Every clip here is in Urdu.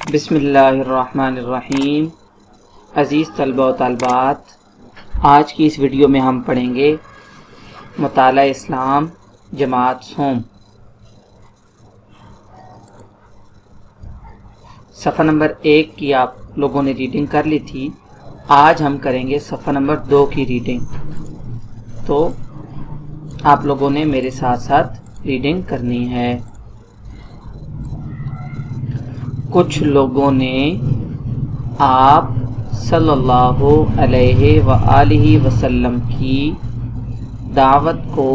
بسم اللہ الرحمن الرحیم۔ عزیز طلبہ و طالبات، آج کی اس ویڈیو میں ہم پڑھیں گے مطالعہ اسلام جماعت سوم، صفحہ نمبر 1 کی آپ لوگوں نے ریڈنگ کر لی تھی۔ آج ہم کریں گے صفحہ نمبر 2 کی ریڈنگ، تو آپ لوگوں نے میرے ساتھ ساتھ ریڈنگ کرنی ہے۔ کچھ لوگوں نے آپ صلی اللہ علیہ وآلہ وسلم کی دعوت کو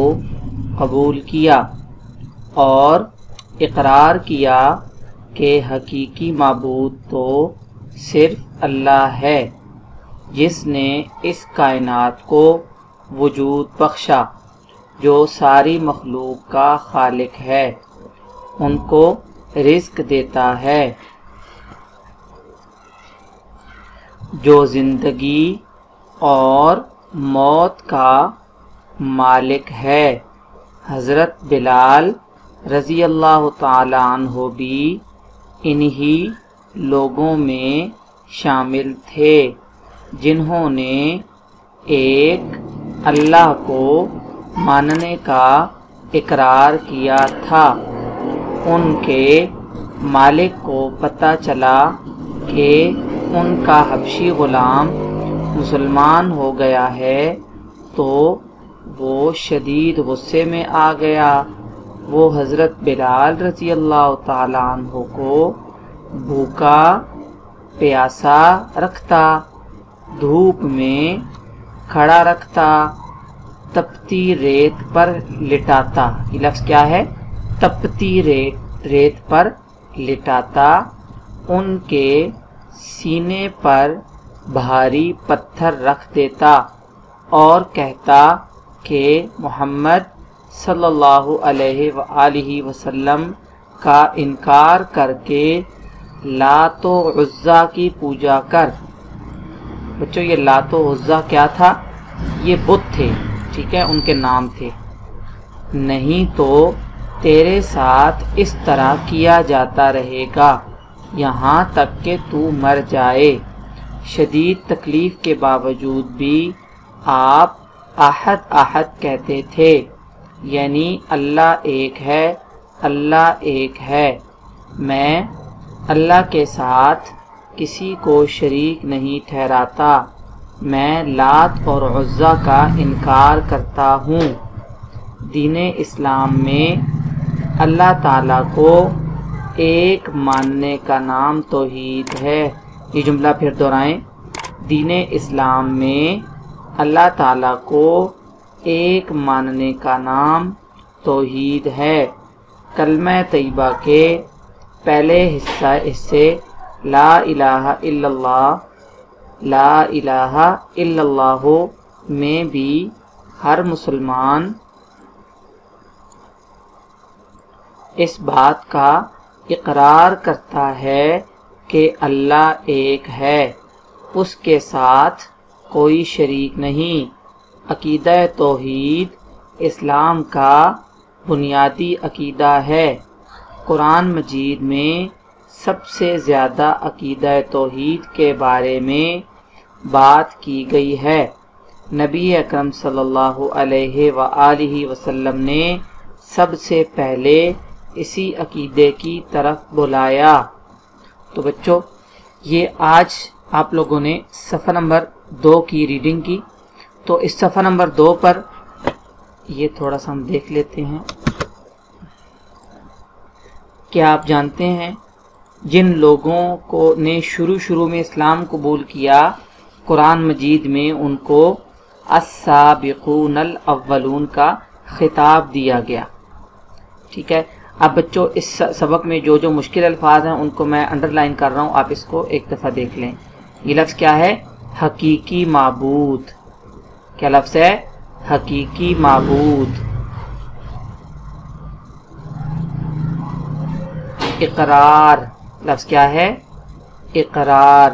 قبول کیا اور اقرار کیا کہ حقیقی معبود تو صرف اللہ ہے، جس نے اس کائنات کو وجود بخشا، جو ساری مخلوق کا خالق ہے، ان کو رزق دیتا ہے، جو زندگی اور موت کا مالک ہے۔ حضرت بلال رضی اللہ تعالی عنہ بھی انہی لوگوں میں شامل تھے جنہوں نے ایک اللہ کو ماننے کا اقرار کیا تھا۔ ان کے مالک کو پتہ چلا کہ ان کا حبشی غلام مسلمان ہو گیا ہے تو وہ شدید غصے میں آ گیا۔ وہ حضرت بلال رضی اللہ تعالی عنہ کو بھوکا پیاسا رکھتا، دھوپ میں کھڑا رکھتا، تپتی ریت پر لٹاتا۔ یہ لفظ کیا ہے؟ تپتی ریت پر لٹاتا، ان کے سینے پر بھاری پتھر رکھ دیتا اور کہتا کہ محمد صلی اللہ علیہ وآلہ وسلم کا انکار کر کے لات و عزیٰ کی پوجا کر۔ بچوں، یہ لات و عزیٰ کیا تھا؟ یہ بت تھے، ٹھیک ہے، ان کے نام تھے۔ نہیں تو تیرے ساتھ اس طرح کیا جاتا رہے گا یہاں تک کہ تو مر جائے۔ شدید تکلیف کے باوجود بھی آپ احد احد کہتے تھے، یعنی اللہ ایک ہے، اللہ ایک ہے، میں اللہ کے ساتھ کسی کو شریک نہیں ٹھہراتا، میں لات اور عزیٰ کا انکار کرتا ہوں۔ دین اسلام میں اللہ تعالیٰ کو ایک ماننے کا نام توحید ہے۔ یہ جملہ پھر دہرائیں، دین اسلام میں اللہ تعالیٰ کو ایک ماننے کا نام توحید ہے۔ کلمہ طیبہ کے پہلے حصے لا الہ الا اللہ، لا الہ الا اللہ میں بھی ہر مسلمان اس بات کا اقرار کرتا ہے کہ اللہ ایک ہے، اس کے ساتھ کوئی شریک نہیں۔ عقیدہ توحید اسلام کا بنیادی عقیدہ ہے۔ قرآن مجید میں سب سے زیادہ عقیدہ توحید کے بارے میں بات کی گئی ہے۔ نبی اکرم صلی اللہ علیہ وآلہ وسلم نے سب سے پہلے اسی عقیدے کی طرف بلایا۔ تو بچوں، یہ آج آپ لوگوں نے صفحہ نمبر 2 کی ریڈنگ کی، تو اس صفحہ نمبر 2 پر یہ تھوڑا سا ہم دیکھ لیتے ہیں۔ کیا آپ جانتے ہیں جن لوگوں کو نے شروع میں اسلام قبول کیا، قرآن مجید میں ان کو السابقون الاولون کا خطاب دیا گیا، ٹھیک ہے۔ اب بچوں، اس سبق میں جو جو مشکل الفاظ ہیں ان کو میں انڈر لائن کر رہا ہوں، آپ اس کو ایک دفعہ دیکھ لیں۔ یہ لفظ کیا ہے؟ حقیقی معبود۔ کیا لفظ ہے؟ حقیقی معبود۔ اقرار، لفظ کیا ہے؟ اقرار۔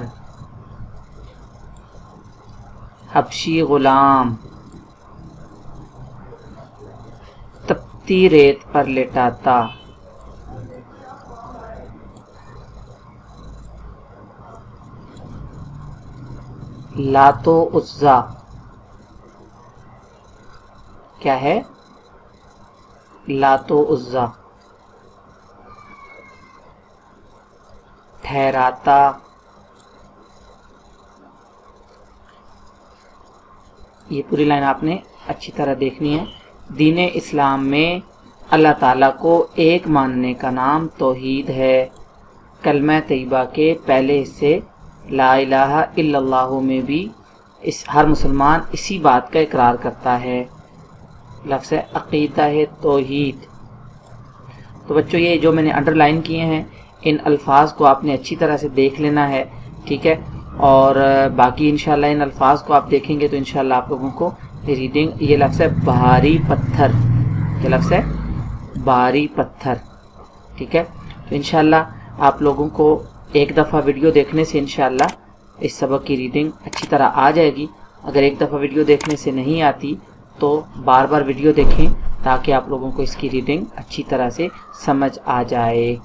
حبشی غلام، تپتی ریت پر لٹاتا، لات و عزا کیا ہے؟ لات و عزا. ٹھہراتا. یہ پوری لائن آپ نے اچھی طرح دیکھنی ہے. دین اسلام میں اللہ تعالیٰ کو ایک ماننے کا نام توحید ہے. کلمہ طیبہ کے پہلے حصے لا الہ الا اللہ میں بھی ہر مسلمان اسی بات کا اقرار کرتا ہے. لفظ عقیدہ ہے توحید. تو بچوں یہ جو میں نے انڈر لائن کیے ہیں ان الفاظ کو آپ نے اچھی طرح سے دیکھ لینا ہے، ٹھیک ہے. اور باقی انشاءاللہ ان الفاظ کو آپ دیکھیں گے تو انشاءاللہ آپ لوگوں کو ریڈنگ. یہ لفظ ہے بھاری پتھر. کیا لفظ ہے؟ بھاری پتھر. ٹھیک ہے. تو انشاءاللہ آپ لوگوں کو ایک دفعہ ویڈیو دیکھنے سے انشاءاللہ اس سبق کی ریڈنگ اچھی طرح آ جائے گی. اگر ایک دفعہ ویڈیو دیکھنے سے نہیں آتی تو بار بار ویڈیو دیکھیں تاکہ آپ لوگوں کو اس کی ریڈنگ اچھی طرح سے سمجھ آ جائے.